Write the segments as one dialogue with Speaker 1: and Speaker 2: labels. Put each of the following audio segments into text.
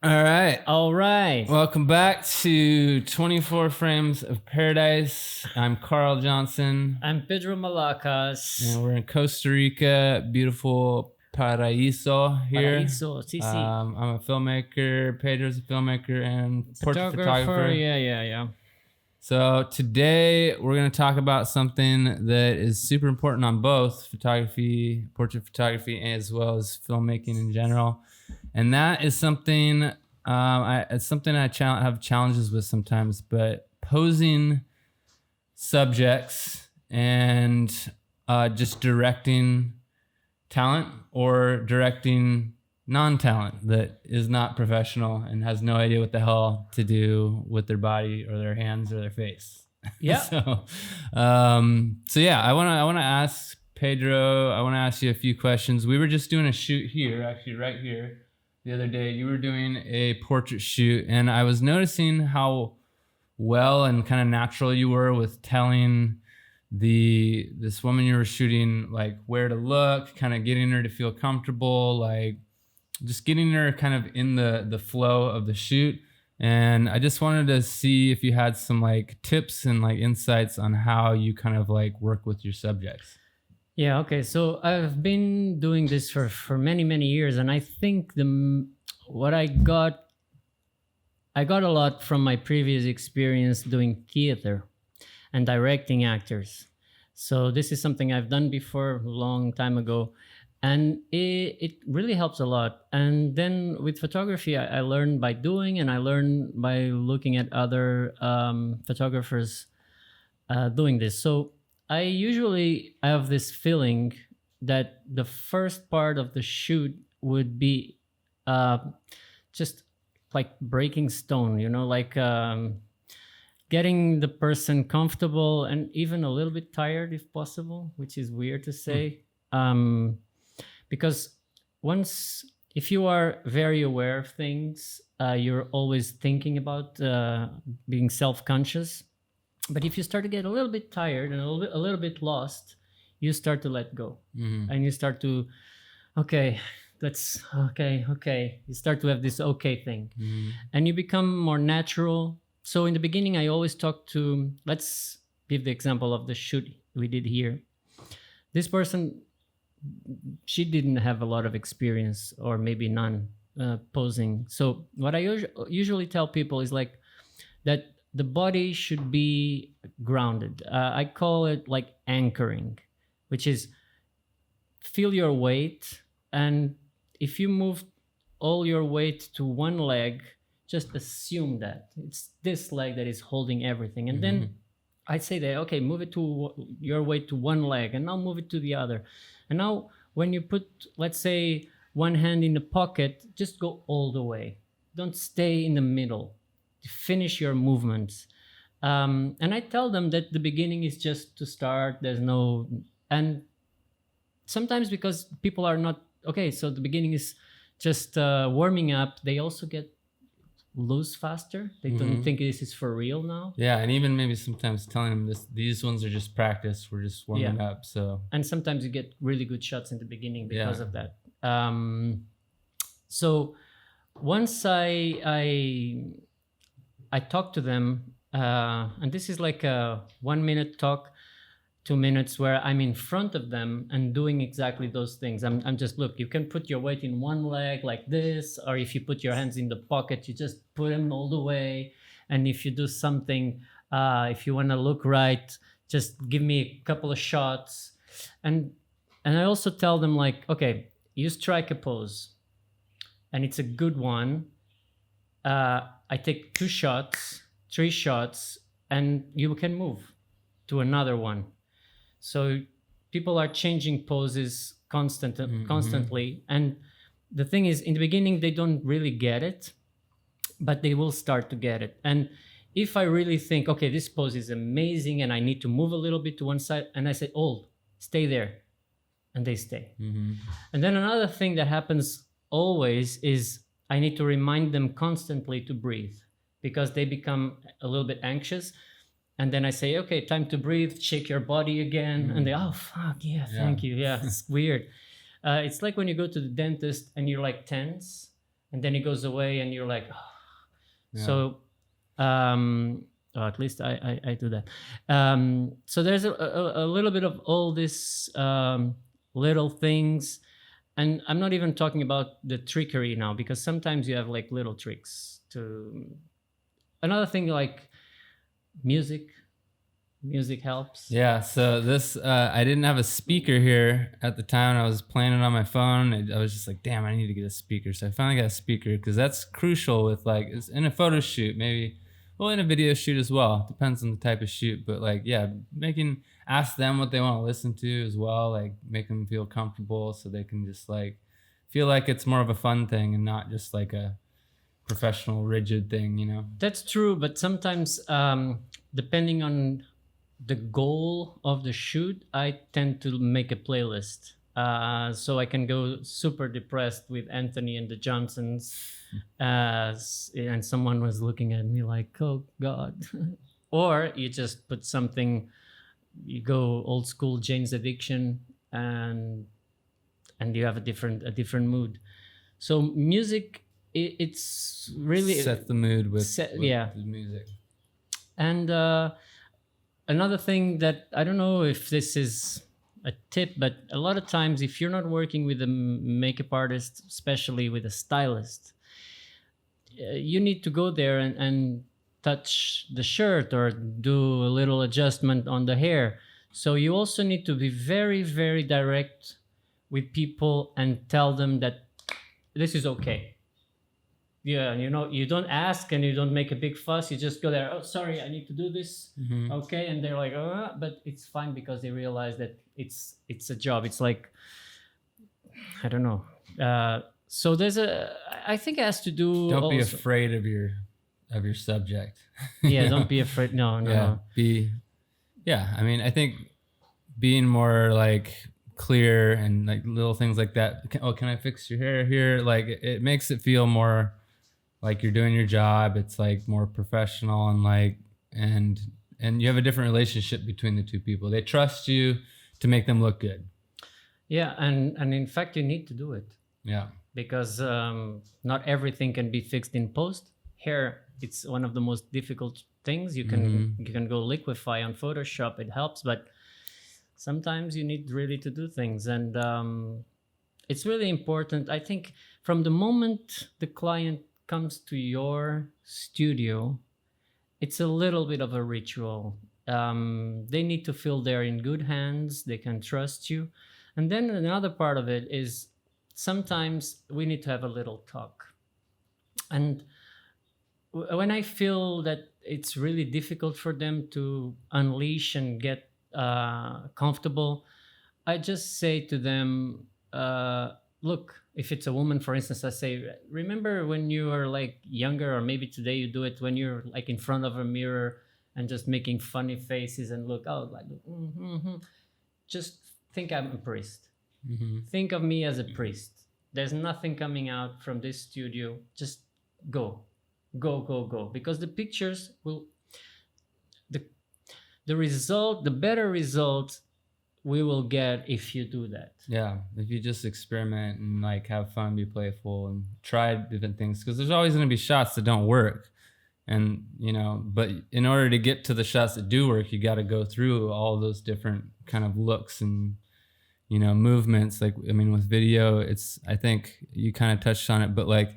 Speaker 1: All right.
Speaker 2: All right.
Speaker 1: Welcome back to 24 Frames of Paradise. I'm Carl Johnson,
Speaker 2: I'm Pedro Malacas.
Speaker 1: and we're in Costa Rica, beautiful Paraíso here.
Speaker 2: Paraíso, sí, sí.
Speaker 1: I'm a filmmaker. Pedro's a filmmaker and portrait photographer.
Speaker 2: Yeah.
Speaker 1: So today we're going to talk about something that is super important on both photography, portrait photography, as well as filmmaking in general. And that is something it's something I have challenges with sometimes, but posing subjects and just directing talent or directing non-talent that is not professional and has no idea what the hell to do with their body or their hands or their face.
Speaker 2: Yeah.
Speaker 1: So yeah, I wanna ask Pedro. I wanna ask you a few questions. We were just doing a shoot here, actually, right here. The other day, you were doing a portrait shoot, and I was noticing how well and kind of natural you were with telling this woman you were shooting like where to look, kind of getting her to feel comfortable, like just getting her kind of in the flow of the shoot. And I just wanted to see if you had some like tips and like insights on how you kind of like work with your subjects.
Speaker 2: Yeah, okay. So I've been doing this for many years, and I think what I got a lot from my previous experience doing theater and directing actors. So this is something I've done before a long time ago, and it really helps a lot. And then with photography, I learned by doing, and I learned by looking at other photographers doing this. So I usually have this feeling that the first part of the shoot would be just like breaking stone, like getting the person comfortable and even a little bit tired if possible, which is weird to say. Because if you are very aware of things, you're always thinking about being self-conscious. But if you start to get a little bit tired and a little bit lost, you start to let go. And you start to, okay. You start to have this okay thing. And you become more natural. So in the beginning, I always talk to, let's give the example of the shoot we did here. This person, she didn't have a lot of experience, or maybe none, posing. So what I usually tell people is like that the body should be grounded. I call it like anchoring, which is feel your weight. And if you move all your weight to one leg, just assume that it's this leg that is holding everything. And then I say that, okay, move it to your weight to one leg, and now move it to the other. And now when you put, let's say, one hand in the pocket, just go all the way. Don't stay in the middle. Finish your movements. And I tell them that the beginning is just to start. And sometimes because people are not, okay, so the beginning is just warming up, they also get loose faster. They don't think this is for real now.
Speaker 1: Yeah, and even maybe sometimes telling them these ones are just practice. We're just warming up. So,
Speaker 2: and sometimes you get really good shots in the beginning because of that. So once I talk to them, and this is like a 1 minute talk, 2 minutes where I'm in front of them and doing exactly those things. I'm just, look, you can put your weight in one leg like this, or if you put your hands in the pocket, you just put them all the way. And if you do something, if you want to look right, just give me a couple of shots. And I also tell them like, okay, you strike a pose and it's a good one. I take 2 shots, 3 shots, and you can move to another one. So people are changing poses constantly. And the thing is, in the beginning, they don't really get it, but they will start to get it. And if I really think, okay, this pose is amazing and I need to move a little bit to one side, and I say, oh, stay there. And they stay. And then another thing that happens always is I need to remind them constantly to breathe, because they become a little bit anxious. And then I say, okay, time to breathe, shake your body again. And they, oh, fuck, yeah, thank you. Yeah, it's weird. It's like when you go to the dentist and you're like tense and then it goes away, and you're like,
Speaker 1: Yeah.
Speaker 2: so. Or at least I do that. So there's a little bit of all this little things, and I'm not even talking about the trickery now, because sometimes you have like little tricks to. Another thing, like music helps.
Speaker 1: Yeah, so this I didn't have a speaker here at the time. I was playing it on my phone. I was just like, damn, I need to get a speaker. So I finally got a speaker, because that's crucial with like, it's in a photo shoot, maybe, well, in a video shoot as well. Depends on the type of shoot, but like, yeah, ask them what they want to listen to as well. Like, make them feel comfortable so they can just like feel like it's more of a fun thing and not just like a professional rigid thing, you know?
Speaker 2: That's true, but sometimes depending on the goal of the shoot, I tend to make a playlist. So I can go super depressed with Anthony and the Johnsons, and someone was looking at me like, oh God. Or you just put something, you go old school Jane's Addiction, and you have a different mood. So music, it's really
Speaker 1: set the mood with
Speaker 2: yeah,
Speaker 1: the music.
Speaker 2: And another thing that I don't know if this is a tip, but a lot of times if you're not working with a makeup artist, especially with a stylist, you need to go there and touch the shirt or do a little adjustment on the hair. So you also need to be very, very direct with people and tell them that this is okay. Yeah, you know, you don't ask and you don't make a big fuss. You just go there. Oh, sorry, I need to do this.
Speaker 1: Mm-hmm.
Speaker 2: Okay, and they're like, but it's fine, because they realize that it's a job. It's like, I don't know. So there's I think it has to do.
Speaker 1: Don't be
Speaker 2: also,
Speaker 1: afraid of your subject.
Speaker 2: Yeah, don't be afraid. No.
Speaker 1: Yeah. I mean, I think being more like clear and like little things like that. Can I fix your hair here? Like it makes it feel more like you're doing your job. It's like more professional, and like and you have a different relationship between the two people. They trust you to make them look good.
Speaker 2: Yeah, and in fact you need to do it.
Speaker 1: Yeah.
Speaker 2: Because not everything can be fixed in post. Hair, it's one of the most difficult things. You can go liquefy on Photoshop, it helps, but sometimes you need really to do things, and it's really important. I think from the moment the client comes to your studio, it's a little bit of a ritual. They need to feel they're in good hands, they can trust you. And then another part of it is sometimes we need to have a little talk. And when I feel that it's really difficult for them to unleash and get comfortable, I just say to them, look, if it's a woman, for instance, I say, remember when you were like younger, or maybe today you do it when you're like in front of a mirror and just making funny faces and look out like, just think I'm a priest. Think of me as a priest. There's nothing coming out from this studio. Just go, because the pictures will, the result, the better result we will get if you do that.
Speaker 1: Yeah, if you just experiment and like have fun, be playful, and try different things, because there's always going to be shots that don't work, and you know, but in order to get to the shots that do work, you got to go through all those different kind of looks and, you know, movements. Like, I mean, with video, it's, I think you kind of touched on it, but like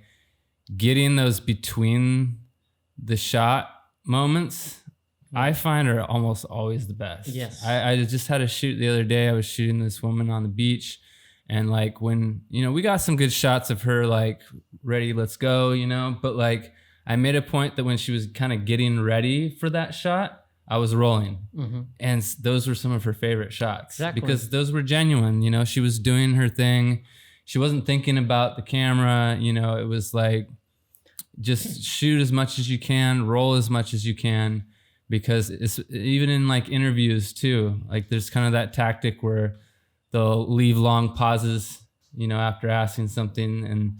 Speaker 1: getting those between the shot moments, I find are almost always the best.
Speaker 2: Yes.
Speaker 1: I just had a shoot the other day. I was shooting this woman on the beach, and like when, you know, we got some good shots of her like ready, let's go, you know, but like I made a point that when she was kind of getting ready for that shot, I was rolling. And those were some of her favorite shots.
Speaker 2: Exactly.
Speaker 1: Because those were genuine, you know, she was doing her thing. She wasn't thinking about the camera, you know, it was like, just shoot as much as you can, roll as much as you can. Because it's even in like interviews too, like there's kind of that tactic where they'll leave long pauses, you know, after asking something, and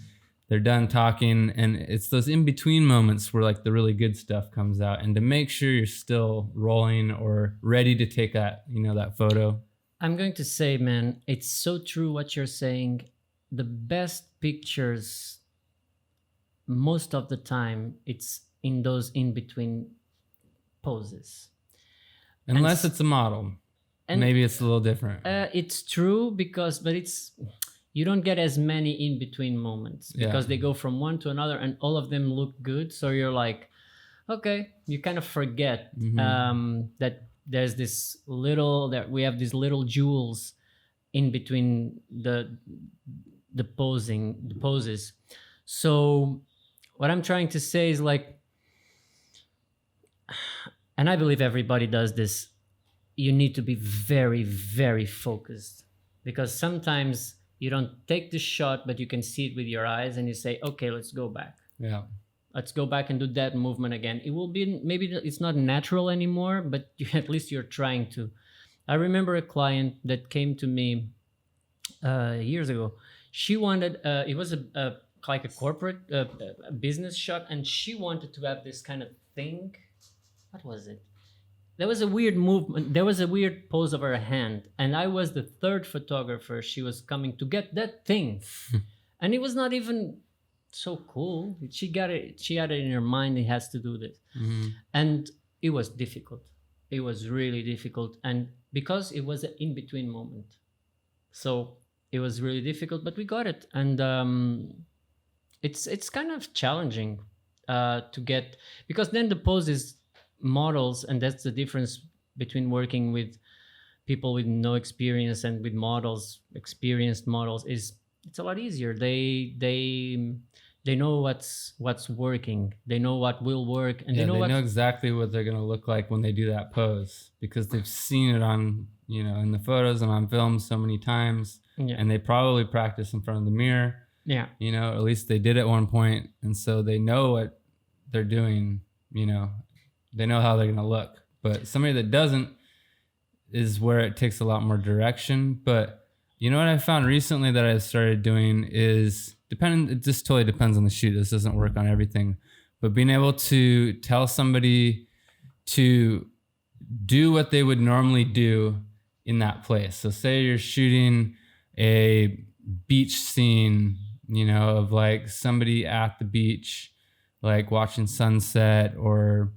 Speaker 1: they're done talking, and it's those in between moments where like the really good stuff comes out, and to make sure you're still rolling or ready to take that, you know, that photo.
Speaker 2: I'm going to say, man, it's so true what you're saying. The best pictures most of the time it's in those in between poses.
Speaker 1: Unless it's a model.
Speaker 2: And
Speaker 1: maybe it's a little different.
Speaker 2: It's true but it's you don't get as many in between moments because they go from one to another and all of them look good. So you're like, okay, you kind of forget that there's this little that we have these little jewels in between the poses. So what I'm trying to say is like, and I believe everybody does this, you need to be very, very focused because sometimes you don't take the shot, but you can see it with your eyes and you say, okay, let's go back.
Speaker 1: Yeah.
Speaker 2: Let's go back and do that movement again. It will be, maybe it's not natural anymore, but at least you're trying to. I remember a client that came to me years ago. She wanted, it was like a corporate business shot, and she wanted to have this kind of thing. What was it? There was a weird movement. There was a weird pose of her hand. And I was the third photographer. She was coming to get that thing. And it was not even so cool. She got it. She had it in her mind. It has to do this. And it was difficult. It was really difficult. And because it was an in-between moment. So it was really difficult, but we got it. And it's kind of challenging to get, because then the pose is models, and that's the difference between working with people with no experience and with models, experienced models, is it's a lot easier. They know what's working, they know what will work, and they know
Speaker 1: exactly what they're going to look like when they do that pose, because they've seen it on, in the photos and on film so many times. And they probably practice in front of the mirror. At least they did at one point, and so they know what they're doing. They know how they're going to look. But somebody that doesn't is where it takes a lot more direction. But what I found recently that I've started doing is it just totally depends on the shoot. This doesn't work on everything. But being able to tell somebody to do what they would normally do in that place. So say you're shooting a beach scene, of like somebody at the beach, like watching sunset or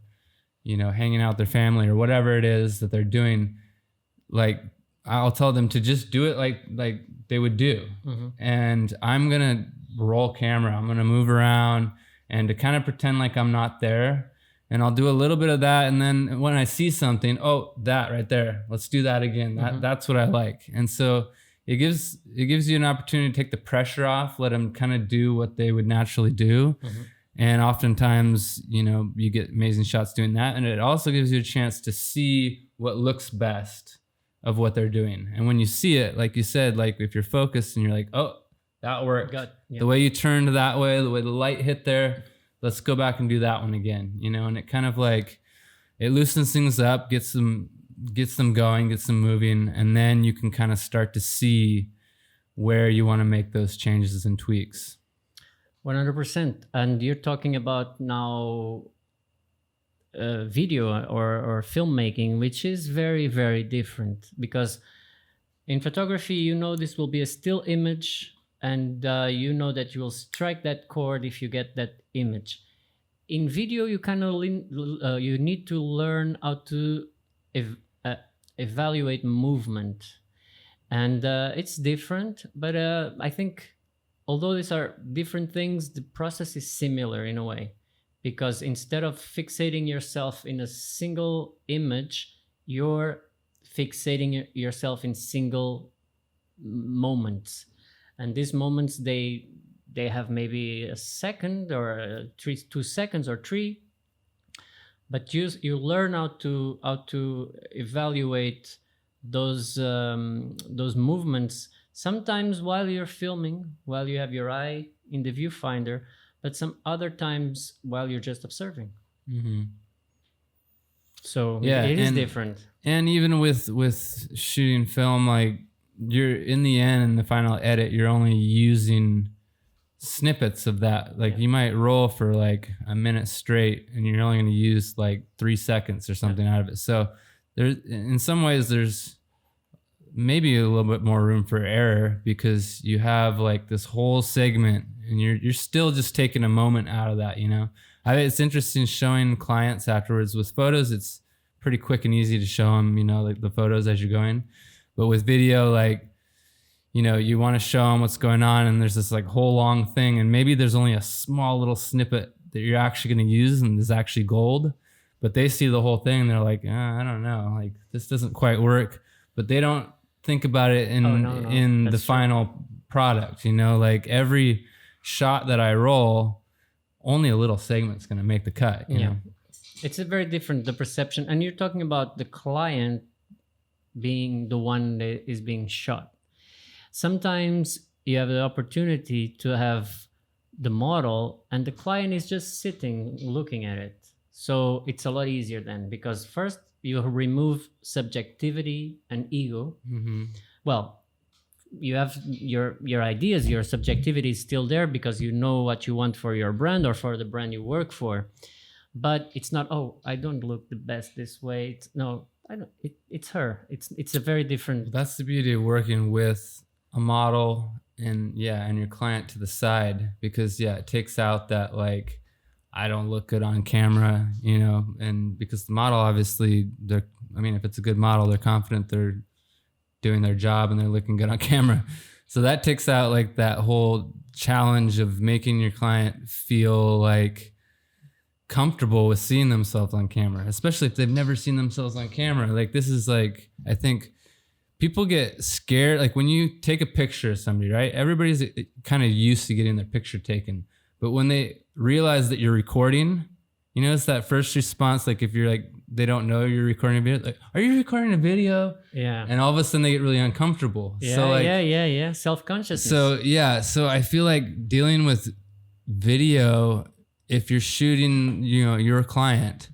Speaker 1: hanging out with their family or whatever it is that they're doing. Like, I'll tell them to just do it like they would do. And I'm going to roll camera. I'm going to move around and to kind of pretend like I'm not there. And I'll do a little bit of that. And then when I see something, oh, that right there, let's do that again. That's what I like. And so it gives you an opportunity to take the pressure off, let them kind of do what they would naturally do. And oftentimes, you get amazing shots doing that. And it also gives you a chance to see what looks best of what they're doing. And when you see it, like you said, like if you're focused and you're like, oh, that worked. The way you turned that way, the way the light hit there, let's go back and do that one again. And it kind of like, it loosens things up, gets them going, gets them moving. And then you can kind of start to see where you want to make those changes and tweaks.
Speaker 2: 100%. And you're talking about now video or filmmaking, which is very, very different, because in photography, this will be a still image, and that you will strike that chord if you get that image. In video, you kind of you need to learn how to evaluate movement, and it's different. But I think, although these are different things, the process is similar in a way, because instead of fixating yourself in a single image, you're fixating yourself in single moments. And these moments, they have maybe a second or 2 seconds or 3, but you learn how to evaluate those movements. Sometimes while you're filming, while you have your eye in the viewfinder, but some other times while you're just observing. So it is different. And
Speaker 1: even with shooting film, like you're in the end, in the final edit, you're only using snippets of that. Like you might roll for like a minute straight and you're only going to use like 3 seconds or something out of it. So in some ways there's maybe a little bit more room for error, because you have like this whole segment and you're still just taking a moment out of that, you know. It's interesting showing clients afterwards. With photos, it's pretty quick and easy to show them, you know, like the photos as you're going. But with video, like, you know, you want to show them what's going on, and there's this like whole long thing, and maybe there's only a small little snippet that you're actually going to use and is actually gold, but they see the whole thing and they're like, I don't know, like this doesn't quite work. But they don't think about it in the final product, you know. Like every shot that I roll, only a little segment's going to make the cut, you know.
Speaker 2: It's a very different, the perception. And you're talking about the client being the one that is being shot. Sometimes you have the opportunity to have the model and the client is just sitting looking at it. So it's a lot easier then, because first you remove subjectivity and ego. Well, you have your ideas, your subjectivity is still there because you know what you want for your brand or for the brand you work for. But it's not, oh, I don't look the best this way. It's her. It's a very different.
Speaker 1: That's the beauty of working with a model and your client to the side, because it takes out that like, I don't look good on camera, you know. And because the model, obviously, if it's a good model, they're confident they're doing their job and they're looking good on camera. So that takes out like that whole challenge of making your client feel like comfortable with seeing themselves on camera, especially if they've never seen themselves on camera. Like this is like, I think people get scared. Like when you take a picture of somebody, right? Everybody's kind of used to getting their picture taken. But when they realize that you're recording, you know, it's that first response. Like if you're like, they don't know you're recording a video. Like, are you recording a video?
Speaker 2: Yeah.
Speaker 1: And all of a sudden they get really uncomfortable.
Speaker 2: Yeah,
Speaker 1: so like,
Speaker 2: yeah. Self-consciousness.
Speaker 1: So I feel like dealing with video, if you're shooting, you know, your client,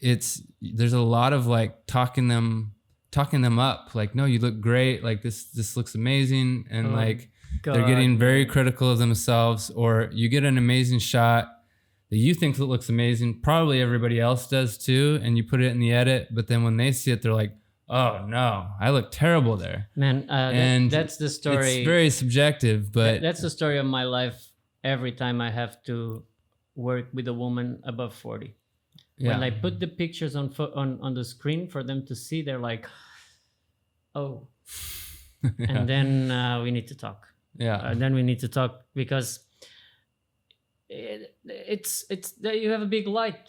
Speaker 1: there's a lot of like talking them up. Like, no, you look great. Like this looks amazing. And they're getting very critical of themselves. Or you get an amazing shot that you think that looks amazing. Probably everybody else does too. And you put it in the edit. But then when they see it, they're like, oh no, I look terrible there.
Speaker 2: Man, that's the story.
Speaker 1: It's very subjective, but
Speaker 2: that's the story of my life. Every time I have to work with a woman above 40. When I put the pictures on the screen for them to see, they're like, oh. And then we need to talk. And then we need to talk because it's you have a big light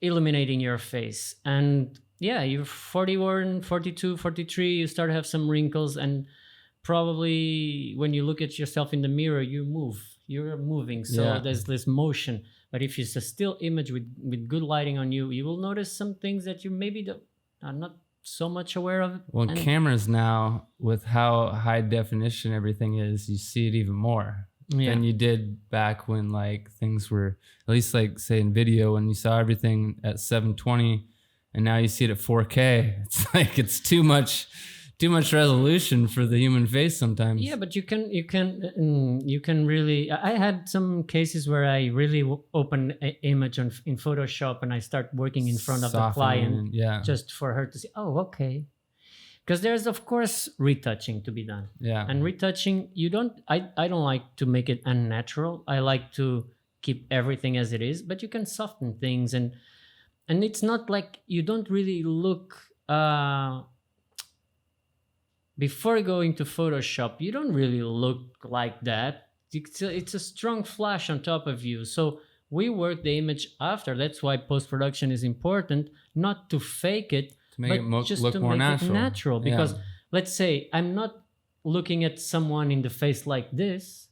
Speaker 2: illuminating your face. And you're 41, 42, 43, you start to have some wrinkles. And probably when you look at yourself in the mirror, you're moving. So there's this motion. But if it's a still image with good lighting on you, you will notice some things that you maybe are not so much aware of.
Speaker 1: Well, cameras now, with how high definition everything is, you see it even more than you did back when like things were, at least like say in video, when you saw everything at 720 and now you see it at 4K. It's like it's too much resolution for the human face sometimes. Yeah,
Speaker 2: but you can really. I had some cases where I really open an image in Photoshop and I start working in front of the client, just for her to see. Oh, okay. Because there's of course retouching to be done.
Speaker 1: Yeah.
Speaker 2: And retouching, I don't like to make it unnatural. I like to keep everything as it is, but you can soften things and it's not like you don't really look. Before going to Photoshop, you don't really look like that. It's a strong flash on top of you. So we work the image after. That's why post-production is important, not to fake it,
Speaker 1: to make it
Speaker 2: just
Speaker 1: look
Speaker 2: to
Speaker 1: more
Speaker 2: make it natural. Because let's say I'm not looking at someone in the face like this.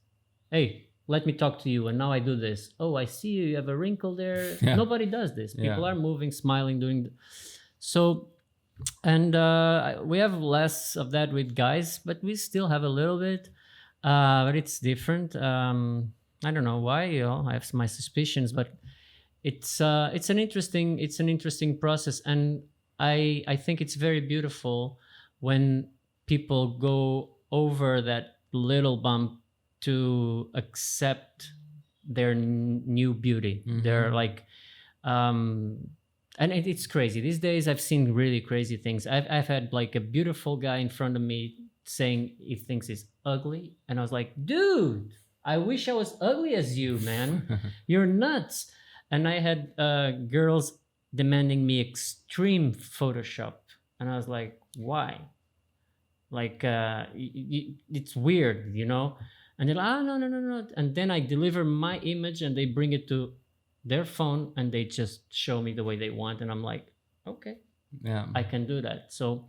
Speaker 2: Hey, let me talk to you. And now I do this. Oh, I see you have a wrinkle there. Nobody does this. People are moving, smiling, doing. So. And we have less of that with guys, but we still have a little bit. But it's different. I don't know why. I have my suspicions, but it's an interesting process, and I think it's very beautiful when people go over that little bump to accept their new beauty. Mm-hmm. They're like. And it's crazy. These days, I've seen really crazy things. I've had like a beautiful guy in front of me saying he thinks he's ugly. And I was like, dude, I wish I was ugly as you, man. You're nuts. And I had girls demanding me extreme Photoshop. And I was like, why? Like, it's weird, you know? And they're like, oh, no, no, no, no. And then I deliver my image and they bring it to their phone and they just show me the way they want. And I'm like, okay,
Speaker 1: Yeah.
Speaker 2: I can do that. So,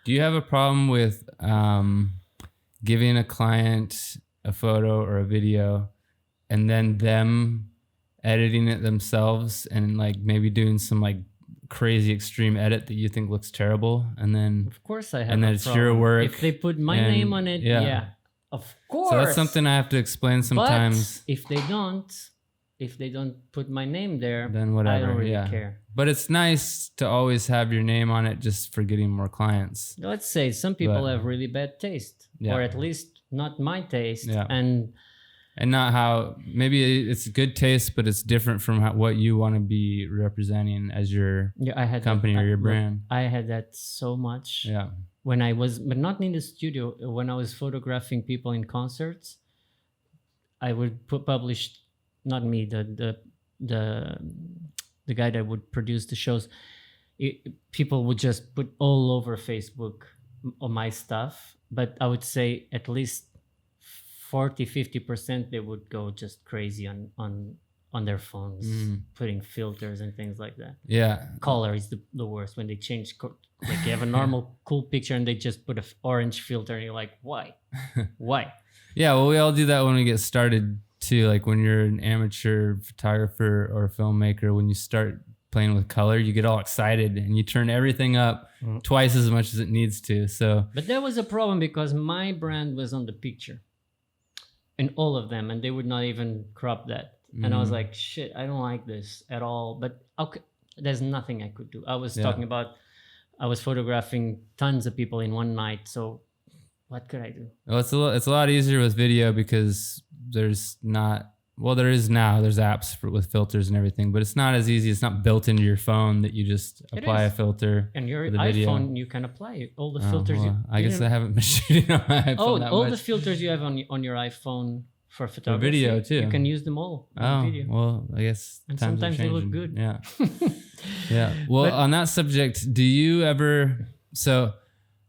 Speaker 1: Do you have a problem with giving a client a photo or a video and then them editing it themselves and like maybe doing some like crazy extreme edit that you think looks terrible, and then
Speaker 2: of course, I have
Speaker 1: and then
Speaker 2: a
Speaker 1: it's
Speaker 2: problem.
Speaker 1: your work
Speaker 2: If they put my
Speaker 1: and-
Speaker 2: name on it,
Speaker 1: yeah.
Speaker 2: yeah, of course.
Speaker 1: so that's something I have to explain sometimes.
Speaker 2: But if they don't put my name there,
Speaker 1: Then whatever,
Speaker 2: I don't really
Speaker 1: yeah.
Speaker 2: care.
Speaker 1: But it's nice to always have your name on it just for getting more clients.
Speaker 2: Let's say some people
Speaker 1: But-
Speaker 2: have really bad taste,
Speaker 1: Yeah.
Speaker 2: or at least not my taste.
Speaker 1: Yeah.
Speaker 2: And
Speaker 1: And not how, maybe it's good taste, but it's different from what you want to be representing as your
Speaker 2: yeah, I had
Speaker 1: company
Speaker 2: that,
Speaker 1: or your
Speaker 2: look,
Speaker 1: brand.
Speaker 2: I had that so much
Speaker 1: Yeah.
Speaker 2: when I was, but not in the studio. When I was photographing people in concerts, I would publish, not me, the guy that would produce the shows. People would just put all over Facebook on my stuff, but I would say at least 40-50% they would go just crazy on their phones, putting filters and things like that.
Speaker 1: Yeah.
Speaker 2: Color is the worst when they change like you have a normal cool picture and they just put an orange filter and you're like, why
Speaker 1: Yeah. Well, we all do that when we get started too. Like when you're an amateur photographer or filmmaker, when you start playing with color, you get all excited and you turn everything up twice as much as it needs to. So,
Speaker 2: But that was a problem because my brand was on the picture in all of them and they would not even crop that. And I was like, shit, I don't like this at all. But okay, there's nothing I could do. I was talking about, I was photographing tons of people in one night. So what could I do?
Speaker 1: well, it's a lot easier with video because there's not, well, there is now, there's apps with filters and everything, but it's not as easy. It's not built into your phone that you just apply a
Speaker 2: is.
Speaker 1: filter.
Speaker 2: And your
Speaker 1: for the video.
Speaker 2: iPhone, you can apply all the
Speaker 1: Oh,
Speaker 2: filters.
Speaker 1: well, I
Speaker 2: you
Speaker 1: guess
Speaker 2: didn't-
Speaker 1: I haven't been shooting on my iPhone
Speaker 2: Oh,
Speaker 1: that
Speaker 2: all
Speaker 1: much.
Speaker 2: the filters you have on your iPhone for photography.
Speaker 1: video, too.
Speaker 2: You can use them all
Speaker 1: Oh,
Speaker 2: on video.
Speaker 1: well, I guess
Speaker 2: And
Speaker 1: times are
Speaker 2: sometimes they look
Speaker 1: changing.
Speaker 2: good.
Speaker 1: Yeah. Yeah. Well,
Speaker 2: But-
Speaker 1: on that subject, do you ever, so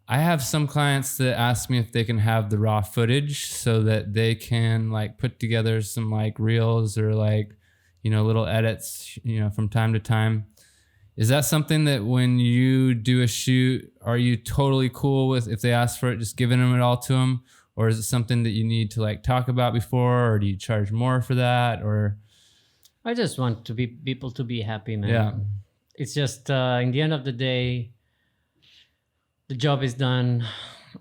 Speaker 1: I have some clients that ask me if they can have the raw footage so that they can like put together some like reels or like, you know, little edits, you know, from time to time. Is that something that when you do a shoot, are you totally cool with if they ask for it, just giving them it all to them? Or is it something that you need to like talk about before, or do you charge more for that? Or
Speaker 2: I just want to be people to be happy, man.
Speaker 1: yeah,
Speaker 2: It's just in the end of the day, the job is done.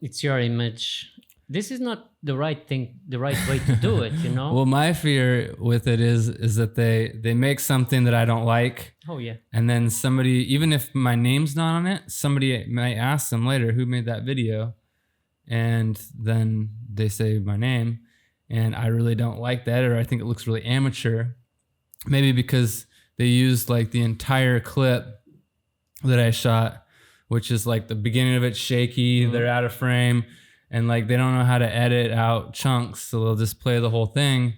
Speaker 2: It's your image. This is not the right thing, the right way to do it, you know?
Speaker 1: well, my fear with it is that they make something that I don't like,
Speaker 2: Oh yeah.
Speaker 1: and then somebody, even if my name's not on it, somebody might ask them later who made that video, and then they say my name, and I really don't like that, or I think it looks really amateur, maybe because they used like the entire clip that I shot, which is like the beginning of it shaky, they're out of frame, and like they don't know how to edit out chunks, so they'll just play the whole thing.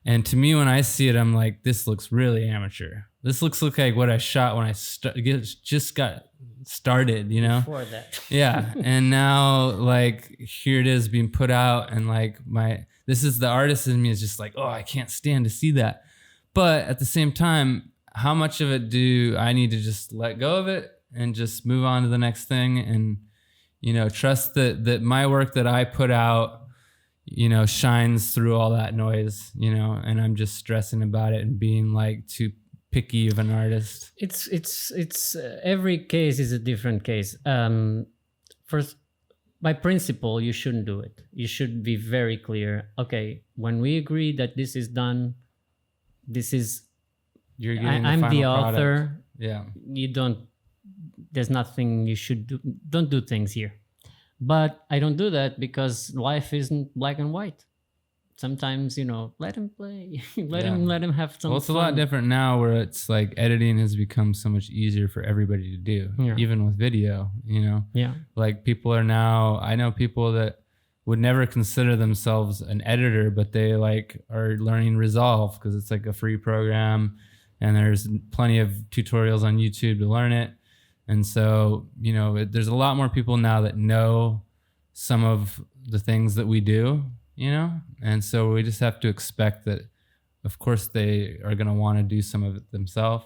Speaker 1: And to me, when I see it, I'm like, this looks really amateur. This looks like what I shot when I just got started, you know?
Speaker 2: Before that.
Speaker 1: Yeah. And now like here it is being put out, and like this is the artist in me is just like, oh, I can't stand to see that. But at the same time, how much of it do I need to just let go of it and just move on to the next thing, and, you know, trust that my work that I put out, you know, shines through all that noise, you know, and I'm just stressing about it and being like too picky of an artist.
Speaker 2: It's every case is a different case. First, by principle, you shouldn't do it. You should be very clear. Okay, when we agree that this is done, this is
Speaker 1: You're getting
Speaker 2: I'm the
Speaker 1: final product.
Speaker 2: author.
Speaker 1: Yeah.
Speaker 2: You don't. There's nothing you should do. Don't do things here. But I don't do that because life isn't black and white. Sometimes, you know, let him play. let him have some
Speaker 1: Well, it's
Speaker 2: fun.
Speaker 1: a lot different now where it's like editing has become so much easier for everybody to do,
Speaker 2: Yeah.
Speaker 1: even with video, you know,
Speaker 2: Yeah.
Speaker 1: like people are now, I know people that would never consider themselves an editor, but they like are learning Resolve because it's like a free program, and there's plenty of tutorials on YouTube to learn it. And so, you know, there's a lot more people now that know some of the things that we do, you know? And so we just have to expect that, of course, they are going to want to do some of it themselves.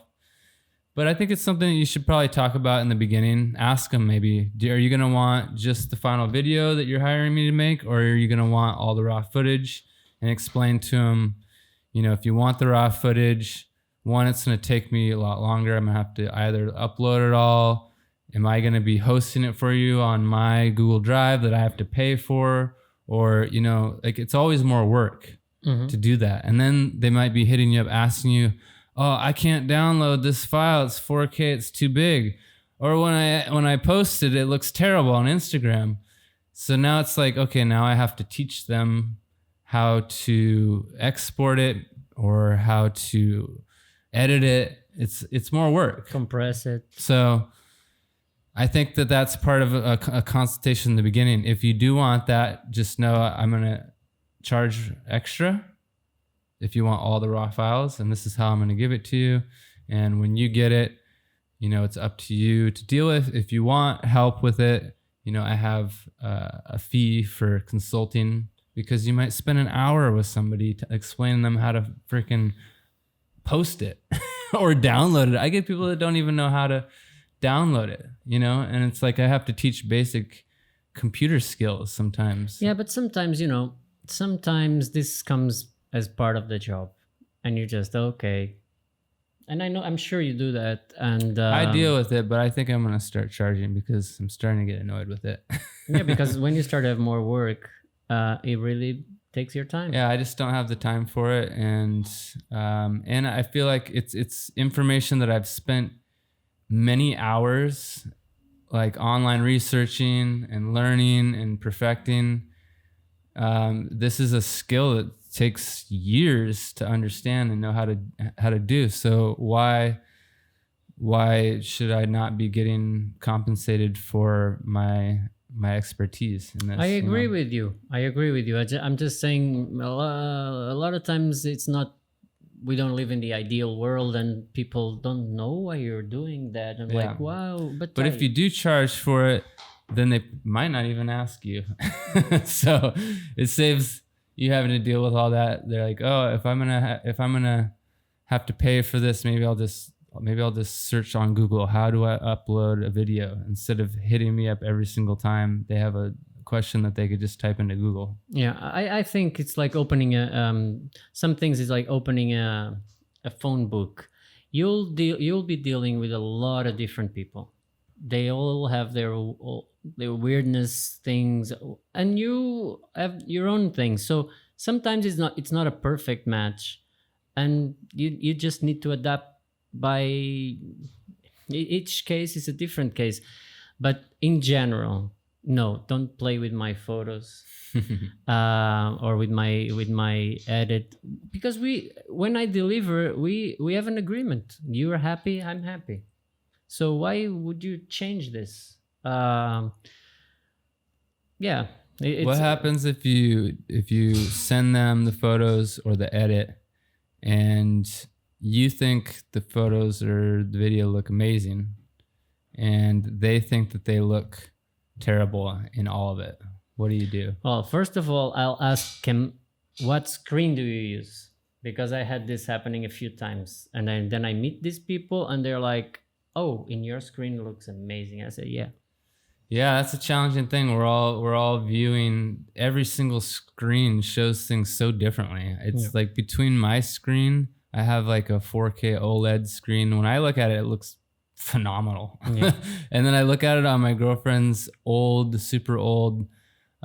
Speaker 1: But I think it's something that you should probably talk about in the beginning. Ask them maybe, are you going to want just the final video that you're hiring me to make, or are you going to want all the raw footage? And explain to them, you know, if you want the raw footage, one, it's going to take me a lot longer. I'm going to have to either upload it all. Am I going to be hosting it for you on my Google Drive that I have to pay for? Or, you know, like it's always more work to do that. And then they might be hitting you up asking you, oh, I can't download this file. It's 4K. It's too big. Or when I post it, it looks terrible on Instagram. So now it's like, okay, now I have to teach them how to export it or how to edit it. It's more work.
Speaker 2: Compress it.
Speaker 1: So I think that that's part of a consultation in the beginning. If you do want that, just know I'm going to charge extra if you want all the raw files, and this is how I'm going to give it to you. And when you get it, you know, it's up to you to deal with. If you want help with it, you know, I have a fee for consulting, because you might spend an hour with somebody to explain them how to freaking post it or download it. I get people that don't even know how to download it, you know, and it's like I have to teach basic computer skills sometimes.
Speaker 2: Yeah, but sometimes, you know, sometimes this comes as part of the job, and you're just okay. And I know, I'm sure you do that, and
Speaker 1: I deal with it, but I think I'm gonna start charging because I'm starting to get annoyed with it.
Speaker 2: Yeah, because when you start to have more work, it really takes your time.
Speaker 1: Yeah, I just don't have the time for it, and I feel like it's information that I've spent many hours like online researching and learning and perfecting. This is a skill that takes years to understand and know how to do. So why should I not be getting compensated for my expertise in this?
Speaker 2: I agree
Speaker 1: you know?
Speaker 2: with you. I agree with you. I'm just saying a lot of times it's not, we don't live in the ideal world, and people don't know why you're doing that. I'm like, wow. But
Speaker 1: if you do charge for it, then they might not even ask you. So it saves you having to deal with all that. They're like, oh, if I'm gonna have to pay for this, maybe I'll just search on Google, how do I upload a video, instead of hitting me up every single time they have a question that they could just type into Google.
Speaker 2: Yeah, I think it's like opening some things is like opening a phone book. You'll be dealing with a lot of different people. They all have their weirdness things, and you have your own things. So sometimes it's not a perfect match, and you just need to adapt. By each case is a different case, but in general, no, don't play with my photos or with my edit, because when I deliver, we have an agreement. You're happy, I'm happy. So why would you change this? Yeah.
Speaker 1: What happens if you send them the photos or the edit, and you think the photos or the video look amazing, and they think that they look terrible in all of it? What do you do?
Speaker 2: Well, first of all, I'll ask him, what screen do you use? Because I had this happening a few times, and then I meet these people, and they're like, oh, in your screen it looks amazing. I say, yeah.
Speaker 1: Yeah, that's a challenging thing. We're all viewing, every single screen shows things so differently. It's like between my screen, I have like a 4K OLED screen. When I look at it, it looks phenomenal. Yeah. And then I look at it on my girlfriend's super old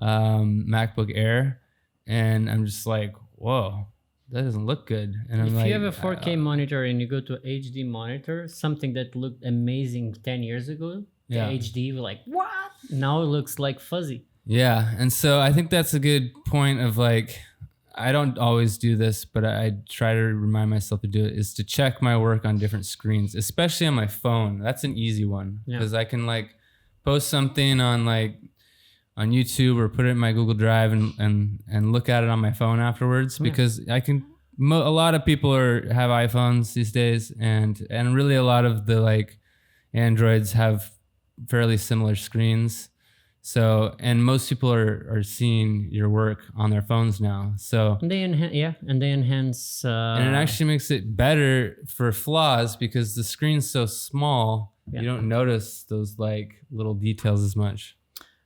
Speaker 1: MacBook Air, and I'm just like, whoa, that doesn't look good. And
Speaker 2: if you have a 4K monitor and you go to HD monitor, something that looked amazing 10 years ago, the HD, we're like, what? Now it looks like fuzzy.
Speaker 1: Yeah. And so I think that's a good point of like, I don't always do this, but I try to remind myself to do it, is to check my work on different screens, especially on my phone. That's an easy one, because I can like post something on like on YouTube or put it in my Google Drive and look at it on my phone afterwards, because I can. A lot of people have iPhones these days, and really a lot of the like Androids have fairly similar screens. So, and most people are seeing your work on their phones now. So
Speaker 2: and they enhance.
Speaker 1: And it actually makes it better for flaws because the screen's so small, you don't notice those like little details as much.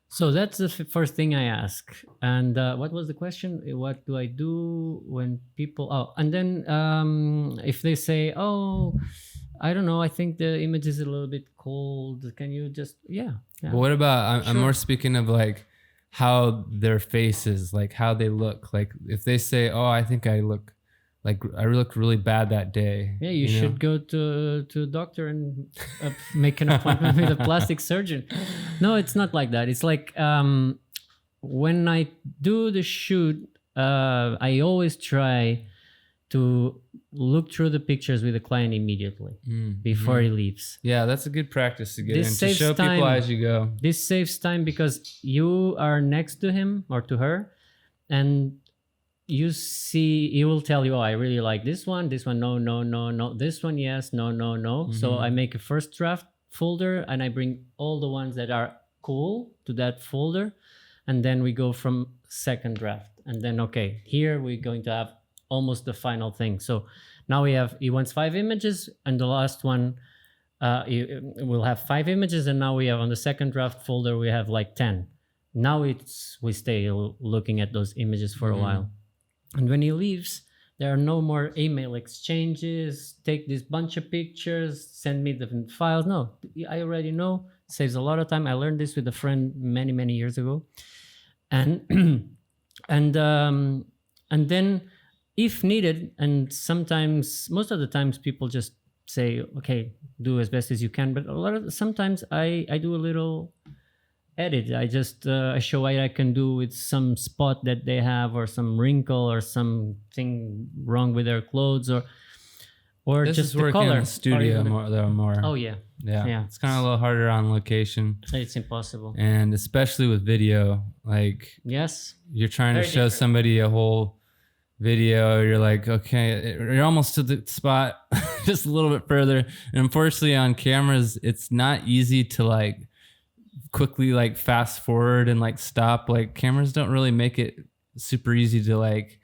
Speaker 2: So that's the first thing I ask. And what was the question? What do I do when people? Oh, and then if they say, "Oh, I don't know, I think the image is a little bit cold. Can you just
Speaker 1: But what about? I'm more speaking of like how their faces, like how they look. Like if they say, "Oh, I think I look really bad that day."
Speaker 2: Yeah, you should go to a doctor and make an appointment with a plastic surgeon. No, it's not like that. It's like when I do the shoot, I always try to look through the pictures with the client immediately before he leaves.
Speaker 1: Yeah, that's a good practice to get in, to
Speaker 2: saves
Speaker 1: show
Speaker 2: time.
Speaker 1: people as you go.
Speaker 2: This saves time because you are next to him or to her, and you see, he will tell you, "Oh, I really like this one, no, this one, yes, no. So I make a first draft folder and I bring all the ones that are cool to that folder, and then we go from second draft, and then okay, here we're going to have almost the final thing. So now he wants 5 images, and the last one we'll have 5 images, and now we have on the second draft folder we have like 10. Now we stay looking at those images for a while, and when he leaves, there are no more email exchanges. Take this bunch of pictures, send me the files. No, I already know. Saves a lot of time. I learned this with a friend many years ago, and and then, if needed, and sometimes, most of the times, people just say, "Okay, do as best as you can." But sometimes I do a little edit. I just I show what I can do with some spot that they have, or some wrinkle, or something wrong with their clothes, or
Speaker 1: This
Speaker 2: just
Speaker 1: is
Speaker 2: the
Speaker 1: working
Speaker 2: color.
Speaker 1: in the studio more.
Speaker 2: Oh yeah.
Speaker 1: It's kind of a little harder on location.
Speaker 2: It's impossible.
Speaker 1: And especially with video, like
Speaker 2: Yes.
Speaker 1: you're trying
Speaker 2: Very
Speaker 1: to show
Speaker 2: different.
Speaker 1: somebody a whole video, you're like, okay, you're almost to the spot, just a little bit further. And unfortunately on cameras, it's not easy to like quickly like fast forward and like stop. Like cameras don't really make it super easy to like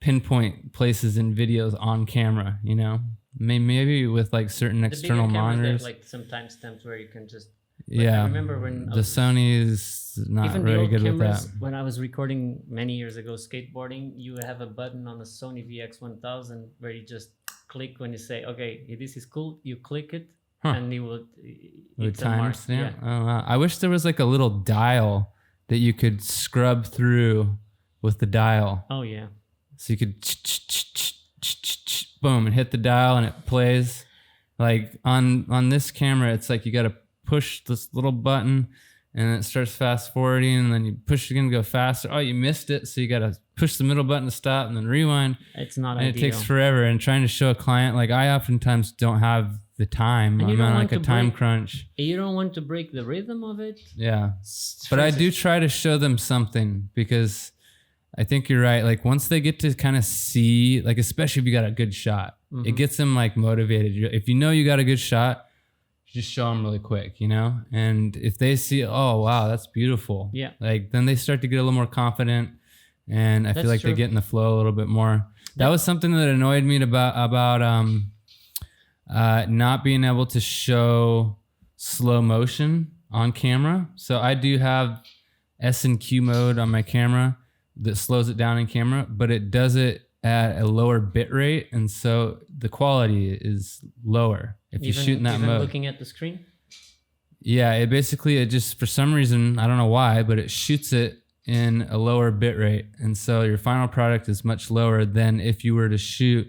Speaker 1: pinpoint places in videos on camera, you know? Maybe with like certain external monitors.
Speaker 2: Like some timestamps where you can just.
Speaker 1: Yeah.
Speaker 2: I remember when
Speaker 1: the Sony is not
Speaker 2: even
Speaker 1: very
Speaker 2: the old
Speaker 1: good with
Speaker 2: cameras,
Speaker 1: that.
Speaker 2: when I was recording many years ago skateboarding, you would have a button on the Sony VX1000 where you just click when you say, "Okay, this is cool." You click it, and it would.
Speaker 1: With
Speaker 2: It's a mark.
Speaker 1: timestamp? Oh, wow. I wish there was like a little dial that you could scrub through with the dial.
Speaker 2: Oh yeah.
Speaker 1: So you could boom and hit the dial and it plays. Like on this camera, it's like you got to push this little button and it starts fast forwarding, and then you push again to go faster. Oh, you missed it, so you got to push the middle button to stop and then rewind.
Speaker 2: It's not
Speaker 1: And
Speaker 2: ideal.
Speaker 1: it takes forever. And trying to show a client, like I oftentimes don't have the time.
Speaker 2: And you
Speaker 1: I'm
Speaker 2: don't
Speaker 1: on
Speaker 2: want
Speaker 1: like a
Speaker 2: to
Speaker 1: time
Speaker 2: break-
Speaker 1: crunch.
Speaker 2: You don't want to break the rhythm of it.
Speaker 1: Yeah. But I do try to show them something, because I think you're right. Like once they get to kind of see, like especially if you got a good shot, it gets them like motivated. If you know you got a good shot, just show them really quick, you know? And if they see, "Oh, wow, that's beautiful."
Speaker 2: Yeah.
Speaker 1: Like then they start to get a little more confident, and I feel
Speaker 2: That's
Speaker 1: like they
Speaker 2: true.
Speaker 1: get in the flow a little bit more. That was something that annoyed me about not being able to show slow motion on camera. So I do have S&Q mode on my camera that slows it down in camera, but it does it at a lower bit rate, and so the quality is lower if you shoot in that
Speaker 2: even
Speaker 1: mode.
Speaker 2: looking at the screen.
Speaker 1: Yeah, it just, for some reason, I don't know why, but it shoots it in a lower bit rate, and so your final product is much lower than if you were to shoot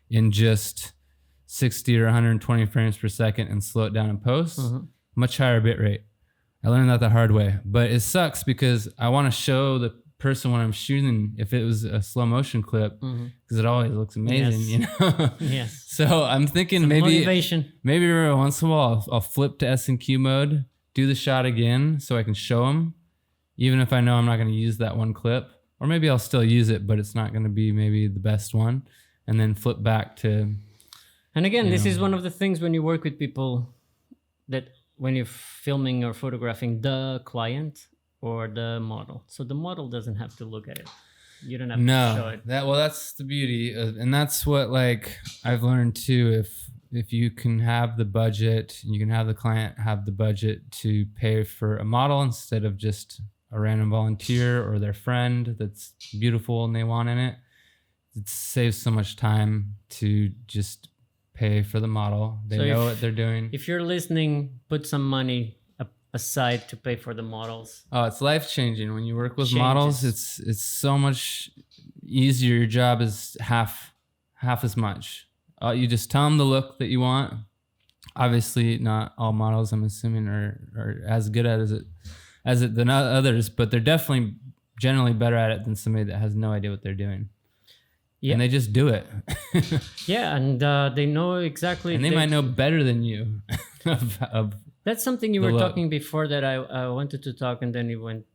Speaker 1: in just 60 or 120 frames per second and slow it down in post. Much higher bit rate. I learned that the hard way, but it sucks because I want to show the person when I'm shooting, if it was a slow motion clip, because it always looks amazing,
Speaker 2: Yes.
Speaker 1: you know?
Speaker 2: Yes.
Speaker 1: So I'm thinking
Speaker 2: Motivation.
Speaker 1: maybe every once in a while I'll flip to S&Q mode, do the shot again so I can show them, even if I know I'm not going to use that one clip, or maybe I'll still use it, but it's not going to be maybe the best one, and then flip back to.
Speaker 2: And again, this is one of the things when you work with people, that when you're filming or photographing the client or the model, so the model doesn't have to look at it. You don't have to show it.
Speaker 1: That's the beauty, and that's what like I've learned too. If you can have the budget, you can have the client have the budget to pay for a model instead of just a random volunteer or their friend that's beautiful and they want in it. It saves so much time to just pay for the model. They know what they're doing.
Speaker 2: If you're listening, put some money aside to pay for the models.
Speaker 1: Oh, it's life changing when you work with models. It's so much easier. Your job is half as much. You just tell them the look that you want. Obviously, not all models, I'm assuming, are as good at it than others, but they're definitely generally better at it than somebody that has no idea what they're doing. Yeah. And they just do it.
Speaker 2: Yeah, and they know exactly.
Speaker 1: And they might know better than you.
Speaker 2: That's something you were talking before that I wanted to talk, and then you went.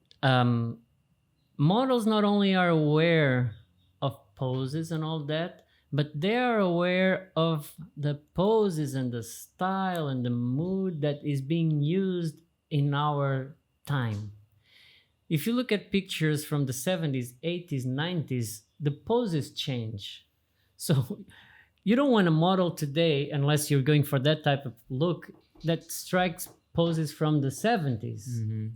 Speaker 2: Models not only are aware of poses and all that, but they are aware of the poses and the style and the mood that is being used in our time. If you look at pictures from the 70s, 80s, 90s, the poses change. So you don't want a model today, unless you're going for that type of look, that strikes poses from the 70s,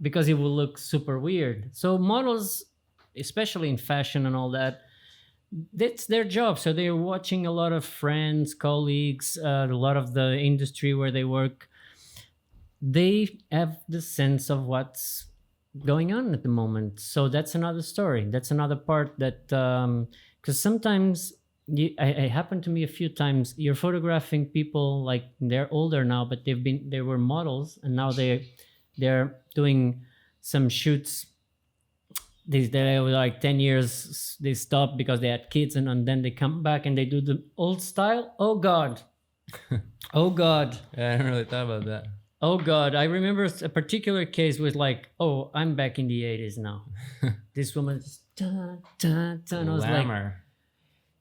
Speaker 2: because it will look super weird. So models, especially in fashion and all that, that's their job. So they're watching a lot of friends, colleagues, a lot of the industry where they work. They have the sense of what's going on at the moment. So that's another story. That's another part that, because sometimes it happened to me a few times. You're photographing people like they're older now, but they were models, and now they're doing some shoots. They were like 10 years. They stopped because they had kids, and then they come back and they do the old style. Oh God, oh God.
Speaker 1: Yeah, I hadn't really thought about that.
Speaker 2: Oh God, I remember a particular case with like, oh, I'm back in the 80s now. This woman just and I was like,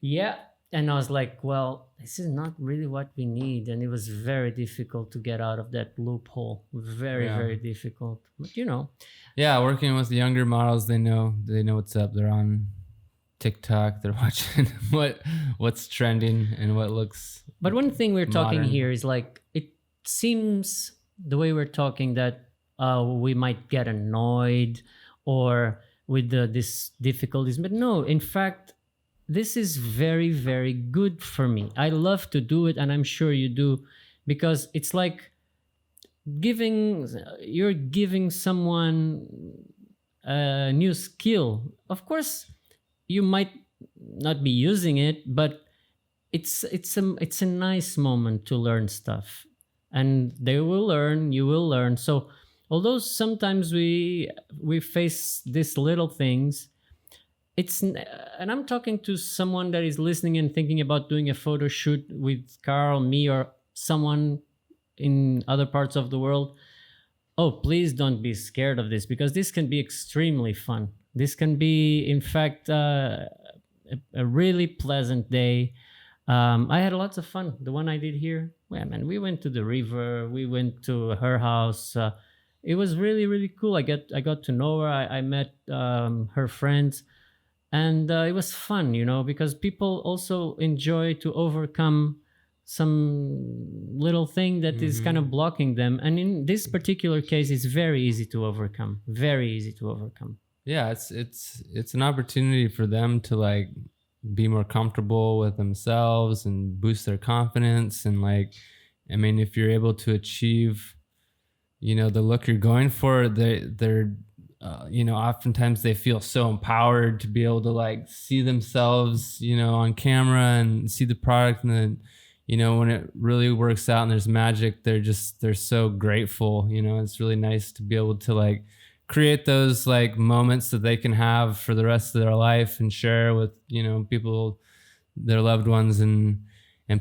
Speaker 2: yeah. And I was like, well, this is not really what we need. And it was very difficult to get out of that loophole. Very difficult. But you know.
Speaker 1: Yeah, working with the younger models, they know what's up. They're on TikTok. They're watching what's trending and what looks. But
Speaker 2: one thing we're talking here is like, it seems the way we're talking that we might get annoyed or with this difficulties. But no, in fact, this is very, very good for me. I love to do it, and I'm sure you do, because it's like you're giving someone a new skill. Of course, you might not be using it, but it's a nice moment to learn stuff, and they will learn, you will learn. So although sometimes we face these little things, and I'm talking to someone that is listening and thinking about doing a photo shoot with Carl, me, or someone in other parts of the world. Oh, please don't be scared of this, because this can be extremely fun. This can be, in fact, a really pleasant day. I had lots of fun. The one I did here, well, man, we went to the river. We went to her house. It was really, really cool. I got to know her. I met her friends. And it was fun, because people also enjoy to overcome some little thing that is kind of blocking them. And in this particular case, it's very easy to overcome. Very easy to overcome.
Speaker 1: Yeah, it's an opportunity for them to like be more comfortable with themselves and boost their confidence. And like, I mean, if you're able to achieve, the look you're going for, they're oftentimes they feel so empowered to be able to like see themselves, on camera and see the product. And then, when it really works out and there's magic, they're so grateful. It's really nice to be able to like create those like moments that they can have for the rest of their life and share with, people, their loved ones, and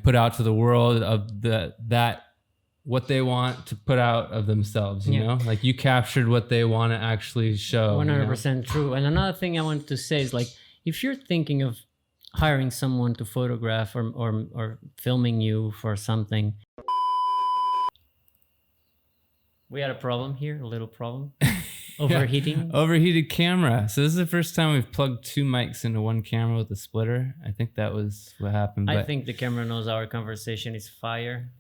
Speaker 1: put out to the world of that what they want to put out of themselves, you know? Like you captured what they want to actually show.
Speaker 2: 100% true. And another thing I want to say is like, if you're thinking of hiring someone to photograph or filming you for something, we had a problem here, a little problem. Overheating.
Speaker 1: Overheated camera. So this is the first time we've plugged 2 mics into one camera with a splitter. I think that was what happened.
Speaker 2: I think the camera knows our conversation is fire.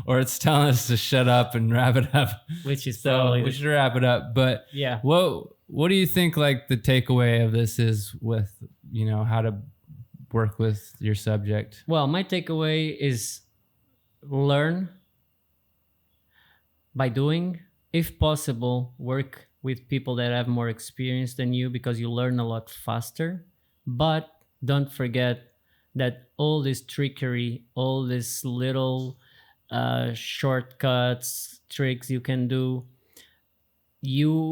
Speaker 1: Or it's telling us to shut up and wrap it up.
Speaker 2: Which is
Speaker 1: so
Speaker 2: probably
Speaker 1: we should wrap it up. But
Speaker 2: yeah.
Speaker 1: What do you think like the takeaway of this is with, you know, how to work with your subject?
Speaker 2: Well, my takeaway is learn by doing. If possible, work with people that have more experience than you because you learn a lot faster. But don't forget that all this trickery, all this little shortcuts, tricks you can do, there's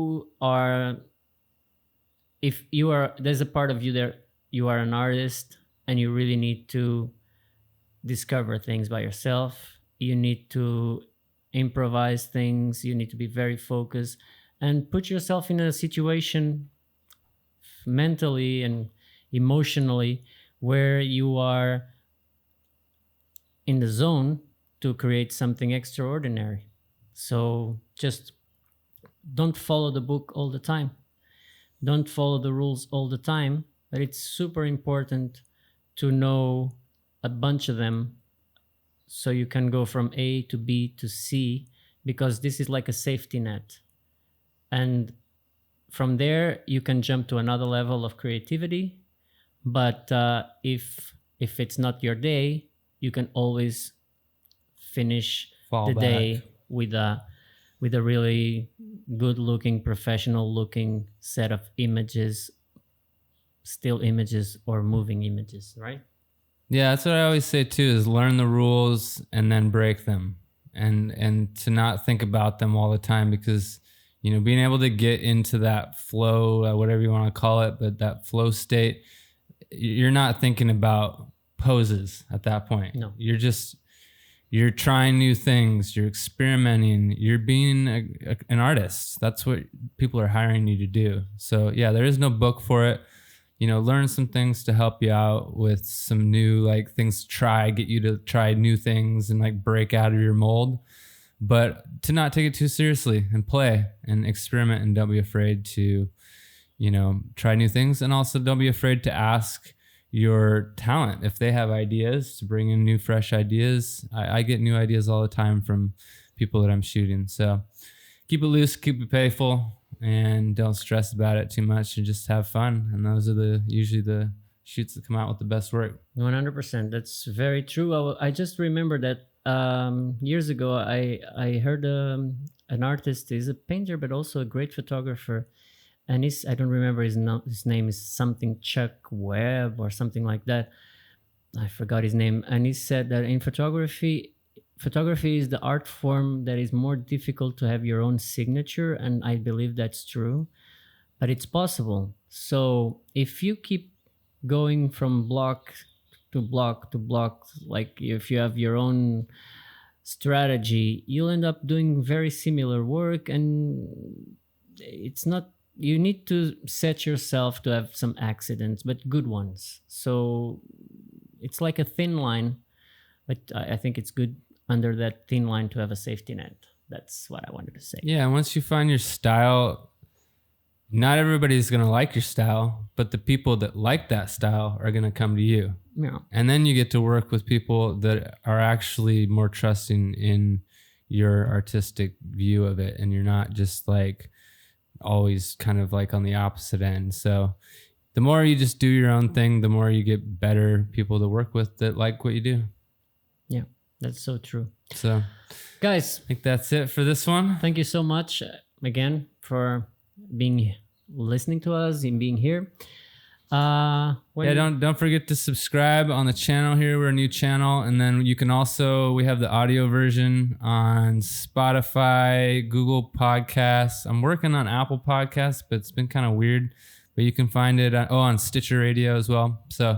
Speaker 2: a part of you there, you are an artist and you really need to discover things by yourself. You need to improvise things. You need to be very focused and put yourself in a situation mentally and emotionally where you are in the zone to create something extraordinary. So just don't follow the book all the time. Don't follow the rules all the time, but it's super important to know a bunch of them so you can go from A to B to C, because this is like a safety net. And from there, you can jump to another level of creativity. But if it's not your day, you can always finish the day with a really good-looking, professional-looking set of images, still images or moving images, right?
Speaker 1: Yeah, that's what I always say too, is learn the rules and then break them, and to not think about them all the time, because, you know, being able to get into that flow, whatever you want to call it, but that flow state, you're not thinking about poses at that point.
Speaker 2: No.
Speaker 1: You're trying new things, you're experimenting, you're being an artist. That's what people are hiring you to do. So yeah, there is no book for it. You know, learn some things to help you out with some new like things to try, get you to try new things and like break out of your mold, but to not take it too seriously and play and experiment, and don't be afraid to, you know, try new things. And also don't be afraid to ask your talent if they have ideas, to bring in new, fresh ideas. I get new ideas all the time from people that I'm shooting. So keep it loose, keep it playful, and don't stress about it too much, and just have fun. And those are usually the shoots that come out with the best work.
Speaker 2: 100%. That's very true. I just remember that years ago, I heard an artist, he's a painter, but also a great photographer. And I don't remember his name is something Chuck Webb or something like that. I forgot his name. And he said that in photography is the art form that is more difficult to have your own signature. And I believe that's true, but it's possible. So if you keep going from block to block to block, like if you have your own strategy, you'll end up doing very similar work. And it's not, you need to set yourself to have some accidents, but good ones. So it's like a thin line, but I think it's good under that thin line to have a safety net. That's what I wanted to say.
Speaker 1: Yeah, once you find your style, not everybody's going to like your style, but the people that like that style are going to come to you.
Speaker 2: Yeah.
Speaker 1: And then you get to work with people that are actually more trusting in your artistic view of it, and you're not just like always kind of like on the opposite end. So the more you just do your own thing, the more you get better people to work with that like what you do.
Speaker 2: Yeah, that's so true.
Speaker 1: So
Speaker 2: guys,
Speaker 1: I think that's it for this one.
Speaker 2: Thank you so much again for listening to us and being here.
Speaker 1: Don't forget to subscribe on the channel here. We're a new channel, and then you can also, we have the audio version on Spotify, Google Podcasts. I'm working on Apple Podcasts, but it's been kind of weird, but you can find it on Stitcher Radio as well. So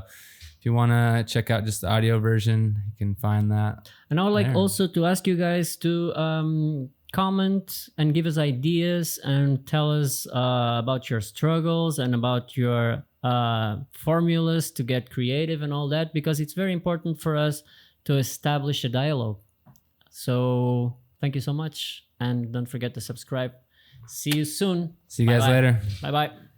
Speaker 1: if you want to check out just the audio version, you can find that.
Speaker 2: And I would like
Speaker 1: there.
Speaker 2: also to ask you guys to comment and give us ideas and tell us about your struggles and about your formulas to get creative and all that, because it's very important for us to establish a dialogue. So thank you so much, and don't forget to subscribe. See you soon.
Speaker 1: See you guys later.
Speaker 2: Bye bye.